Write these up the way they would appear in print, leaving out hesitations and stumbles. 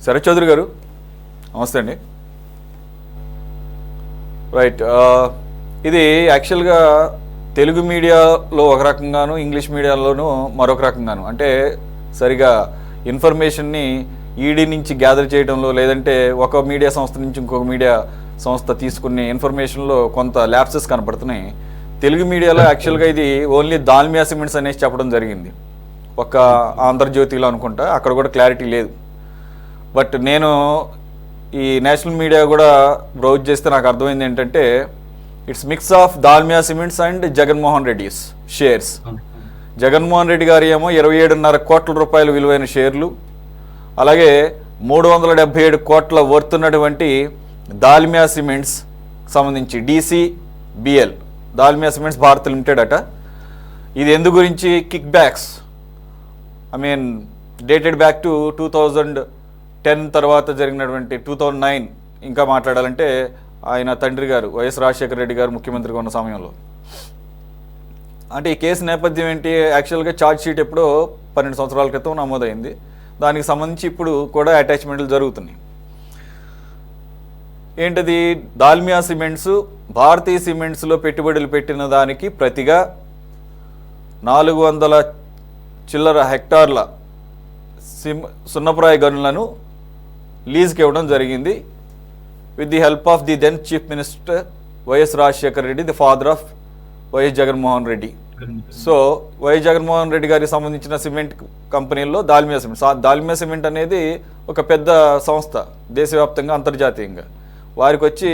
శరత్ చౌదరి గారు నమస్తే అండి. రైట్, ఇది యాక్చువల్గా తెలుగు మీడియాలో ఒక రకంగాను, ఇంగ్లీష్ మీడియాలోనూ మరొక రకంగాను, అంటే సరిగా ఇన్ఫర్మేషన్ని ఈడీ నుంచి గ్యాదర్ చేయడంలో, లేదంటే ఒక మీడియా సంస్థ నుంచి ఇంకొక మీడియా సంస్థ తీసుకునే ఇన్ఫర్మేషన్లో కొంత ల్యాప్సెస్ కనపడుతున్నాయి. తెలుగు మీడియాలో యాక్చువల్గా ఇది ఓన్లీ దాల్మియా సిమెంట్స్ అనేసి చెప్పడం జరిగింది, ఒక ఆంధ్రజ్యోతిలో అనుకుంటా, అక్కడ కూడా క్లారిటీ లేదు. బట్ నేను ఈ నేషనల్ మీడియా కూడా బ్రౌజ్ చేస్తే నాకు అర్థమైంది ఏంటంటే, it's mix of Dalmia cements and Jaganmohan Reddy's shares. Jaganmohan Reddy గారు ఏమో 27.5 కోట్ల రూపాయలు విలువైన షేర్లు, అలాగే 377 కోట్ల వర్తున్నటువంటి దాల్మియా సిమెంట్స్ సంబంధించి DCBL, Dalmia cements Bharat limited అట. ఇది ఎందు గురించి? Kick backs, dated back to 2010 తర్వాత జరిగినటువంటి 2009, ఇంకా మాట్లాడాలంటే ఆయన తండ్రి గారు వైఎస్ రాజశేఖర రెడ్డి గారు ముఖ్యమంత్రిగా ఉన్న సమయంలో. అంటే ఈ కేసు నేపథ్యం ఏంటి? యాక్చువల్గా ఛార్జ్ షీట్ ఎప్పుడో 12 సంవత్సరాల క్రితం నమోదైంది. దానికి సంబంధించి ఇప్పుడు కూడా అటాచ్మెంట్లు జరుగుతున్నాయి. ఏంటది? దాల్మియా సిమెంట్స్ భారతీయ సిమెంట్స్లో పెట్టుబడులు పెట్టిన దానికి ప్రతిగా 400 చిల్లర హెక్టార్ల సున్నప్రాయ గనులను లీజ్కి ఇవ్వడం జరిగింది, with the help of the then chief minister YS Rajasekhara Reddy, the father of YS Jaganmohan Reddy. So YS Jaganmohan Reddy గారికి సంబంధించిన సిమెంట్ కంపెనీల్లో దాల్మియా సిమెంట్. దాల్మియా సిమెంట్ అనేది ఒక పెద్ద సంస్థ, దేశవ్యాప్తంగా అంతర్జాతీయంగా. వారికి వచ్చి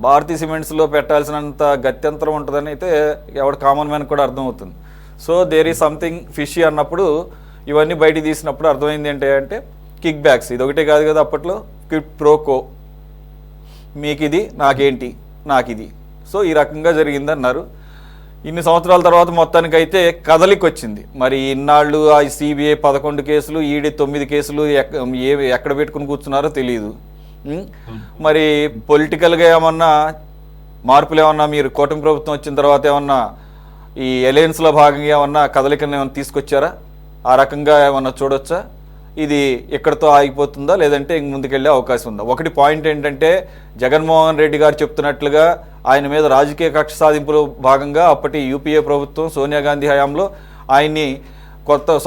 భారతీయ సిమెంట్స్లో పెట్టాల్సినంత గత్యంతరం ఉంటుందని అయితే ఎవడు కామన్ మ్యాన్ కూడా అర్థమవుతుంది. So there is something fishy అన్నప్పుడు ఇవన్నీ బయటికి తీసినప్పుడు అర్థమైంది అంటే కిక్ బ్యాక్స్. ఇది ఒకటే కాదు కదా, అప్పట్లో క్విడ్ ప్రోకో, మీకు ఇది నాకేంటి, నాకు ఇది. సో ఈ రకంగా జరిగిందన్నారు. ఇన్ని సంవత్సరాల తర్వాత మొత్తానికైతే కదలికి వచ్చింది. మరి ఇన్నాళ్ళు ఆ CBI 11 కేసులు, ఈడీ 9 కేసులు ఎక్కడ పెట్టుకుని కూర్చున్నారో తెలియదు. మరి పొలిటికల్గా ఏమన్నా మార్పులు ఏమన్నా మీరు కూటమి ప్రభుత్వం వచ్చిన తర్వాత ఏమన్నా ఈ అలయన్స్లో భాగంగా ఏమన్నా కదలికను ఏమన్నా తీసుకొచ్చారా? ఆ రకంగా ఏమన్నా చూడొచ్చా? ఇది ఎక్కడితో ఆగిపోతుందా, లేదంటే ఇంక ముందుకెళ్ళే అవకాశం ఉందా? ఒకటి పాయింట్ ఏంటంటే, జగన్మోహన్ రెడ్డి గారు చెప్తున్నట్లుగా ఆయన మీద రాజకీయ కక్ష సాధింపులో భాగంగా అప్పటి UPA ప్రభుత్వం సోనియా గాంధీ హయాంలో ఆయన్ని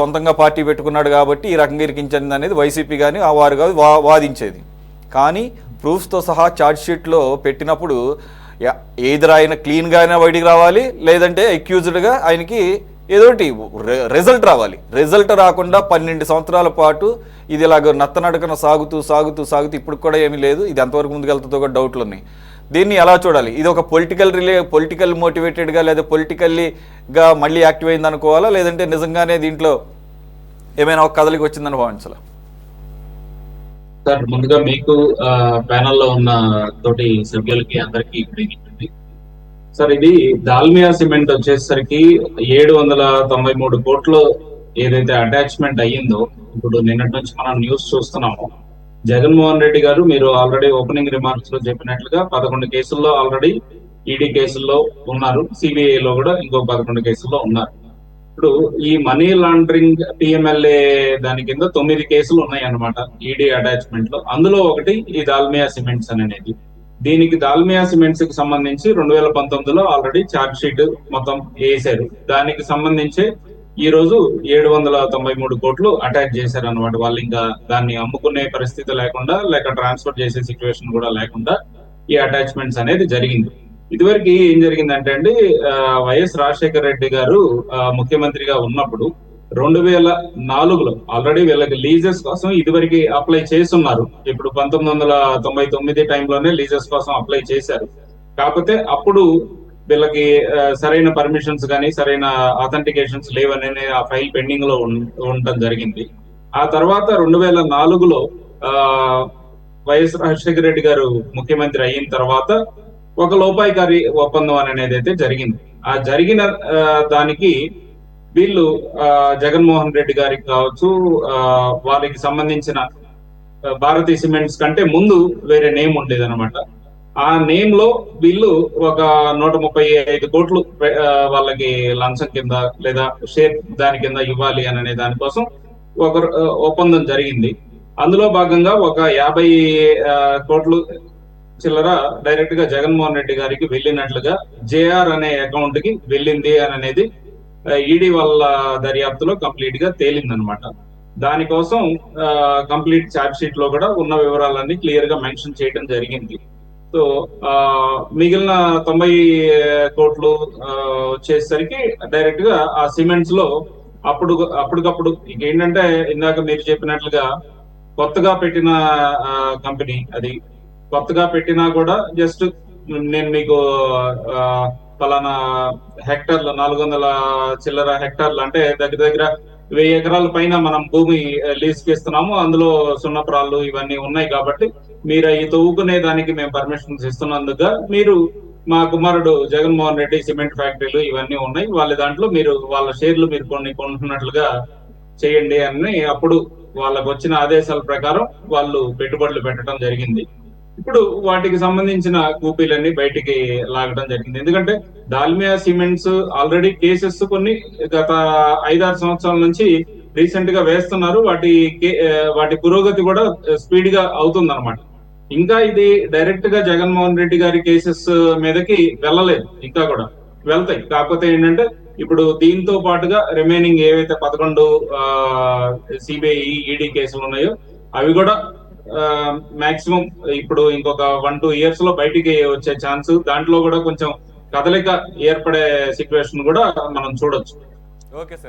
సొంతంగా పార్టీ పెట్టుకున్నాడు కాబట్టి ఈ రకంగా ఇరికించింది అనేది వైసీపీ కానీ ఆ వారు కాదు వాదించేది. కానీ ప్రూఫ్స్తో సహా ఛార్జ్ షీట్లో పెట్టినప్పుడు ఏదైనా ఆయన క్లీన్గానే బయటికి రావాలి, లేదంటే అక్యూజ్డ్గా ఆయనకి ఏదోటి రిజల్ట్ రావాలి. రిజల్ట్ రాకుండా 12 సంవత్సరాల పాటు ఇది ఇలాగ నత్తనడకన సాగుతూ ఇప్పుడు కూడా ఏమీ లేదు. ఇది ఎంతవరకు ముందుకెళ్తుందో కూడా డౌట్లు ఉన్నాయి. దీన్ని ఎలా చూడాలి? ఇది ఒక పొలిటికల్ మోటివేటెడ్గా లేదా పొలిటికల్లీగా మళ్ళీ యాక్టివ్ అయింది అనుకోవాలా, లేదంటే నిజంగానే దీంట్లో ఏమైనా ఒక కదలికి వచ్చిందని భావించాలా? సార్, ముందుగా మీకు ప్యానల్లో ఉన్న తోటి సభ్యులకి అందరికీ సార్, ఇది దాల్మియా సిమెంట్ వచ్చేసరికి 793 కోట్లు ఏదైతే అటాచ్మెంట్ అయ్యిందో, ఇప్పుడు నిన్నటి నుంచి మనం న్యూస్ చూస్తున్నాము. జగన్మోహన్ రెడ్డి గారు మీరు ఆల్రెడీ ఓపెనింగ్ రిమార్క్స్ లో చెప్పినట్లుగా 11 కేసుల్లో ఆల్రెడీ ఈడీ కేసుల్లో ఉన్నారు, CBI లో కూడా ఇంకో 11 కేసుల్లో ఉన్నారు. ఇప్పుడు ఈ మనీ లాండరింగ్ PMLA దాని కింద 9 కేసులు ఉన్నాయి అన్నమాట ఈడీ అటాచ్మెంట్ లో. అందులో ఒకటి ఈ దాల్మియా సిమెంట్స్ అనేది. దీనికి దాల్మియా సిమెంట్స్ కి సంబంధించి 2019లో ఆల్రెడీ ఛార్జ్ షీట్ మొత్తం వేసారు. దానికి సంబంధించి ఈ రోజు 793 కోట్లు అటాచ్ చేశారు అనమాట. వాళ్ళు ఇంకా దాన్ని అమ్ముకునే పరిస్థితి లేకుండా, లేక ట్రాన్స్ఫర్ చేసే సిచ్యువేషన్ కూడా లేకుండా ఈ అటాచ్మెంట్స్ అనేది జరిగింది. ఇదివరకు ఏం జరిగిందంటే అండి, వైఎస్ రాజశేఖర రెడ్డి గారు ముఖ్యమంత్రిగా ఉన్నప్పుడు 2004లో ఆల్రెడీ వీళ్ళకి లీజెస్ కోసం ఇదివరకు అప్లై చేస్తున్నారు. ఇప్పుడు 1999 టైంలోనే లీజెస్ కోసం అప్లై చేశారు. కాకపోతే అప్పుడు వీళ్ళకి సరైన పర్మిషన్స్ కానీ సరైన అథెంటికేషన్స్ లేవనే ఆ ఫైల్ పెండింగ్ లో ఉండటం జరిగింది. ఆ తర్వాత 2004లో వైఎస్ రాజశేఖర రెడ్డి గారు ముఖ్యమంత్రి అయిన తర్వాత ఒక లోపాయికారి ఒప్పందం అనేది అయితే జరిగింది. ఆ జరిగిన దానికి వీళ్ళు జగన్మోహన్ రెడ్డి గారికి కావచ్చు, వారికి సంబంధించిన భారతీయ సిమెంట్స్ కంటే ముందు వేరే నేమ్ ఉండేది అనమాట. ఆ నేమ్ లో వీళ్ళు ఒక 135 కోట్లు వాళ్ళకి లంచం కింద లేదా షేర్ దాని కింద ఇవ్వాలి అనే దానికోసం ఒక ఒప్పందం జరిగింది. అందులో భాగంగా ఒక 50 కోట్లు చిల్లర డైరెక్ట్ గా జగన్మోహన్ రెడ్డి గారికి వెళ్ళినట్లుగా జేఆర్ అనే అకౌంట్ కి వెళ్ళింది అని అనేది ఈడీ వాళ్ళ దర్యాప్తులో కంప్లీట్ గా తేలిందనమాట. దానికోసం కంప్లీట్ ఛార్జ్ షీట్ లో కూడా ఉన్న వివరాలన్నీ క్లియర్ గా మెన్షన్ చేయడం జరిగింది. సో మిగిలిన 90 కోట్లు వచ్చేసరికి డైరెక్ట్ గా ఆ సిమెంట్స్ లో అప్పటికప్పుడు ఏంటంటే ఇందాక మీరు చెప్పినట్లుగా కొత్తగా పెట్టిన కంపెనీ అది. కొత్తగా పెట్టినా కూడా జస్ట్ నేను మీకు పలానా హెక్టార్లు 400 చిల్లర హెక్టార్లు అంటే దగ్గర దగ్గర 1000 ఎకరాల పైన మనం భూమి లీజ్కి ఇస్తున్నాము. అందులో సున్నపురాళ్ళు ఇవన్నీ ఉన్నాయి కాబట్టి మీరు అవి తవ్వుకునే దానికి మేము పర్మిషన్స్ ఇస్తున్నందుకు మీరు మా కుమారుడు జగన్మోహన్ రెడ్డి సిమెంట్ ఫ్యాక్టరీలు ఇవన్నీ ఉన్నాయి, వాళ్ళ దాంట్లో మీరు వాళ్ళ షేర్లు మీరు కొన్ని కొంటున్నట్లుగా చేయండి అని అప్పుడు వాళ్ళకు వచ్చిన ఆదేశాల ప్రకారం వాళ్ళు పెట్టుబడులు పెట్టడం జరిగింది. ఇప్పుడు వాటికి సంబంధించిన కూపీలన్నీ బయటికి లాగడం జరిగింది. ఎందుకంటే దాల్మియా సిమెంట్స్ ఆల్రెడీ కేసెస్ కొన్ని గత 5-6 సంవత్సరాల నుంచి రీసెంట్ గా వేస్తున్నారు. వాటి పురోగతి కూడా స్పీడ్ గా అవుతుంది అనమాట. ఇంకా ఇది డైరెక్ట్ గా జగన్మోహన్ రెడ్డి గారి కేసెస్ మీదకి వెళ్ళలేదు, ఇంకా కూడా వెళ్తాయి. కాకపోతే ఏంటంటే ఇప్పుడు దీంతో పాటుగా రిమైనింగ్ ఏవైతే 11 సిబిఐ ఈడీ కేసులు ఉన్నాయో అవి కూడా మాక్సిమం ఇప్పుడు ఇంకొక 1-2 ఇయర్స్ లో బయటికి వచ్చే ఛాన్స్, దాంట్లో కూడా కొంచెం కదలిక ఏర్పడే సిచ్యువేషన్ కూడా మనం చూడొచ్చు. Okay sir.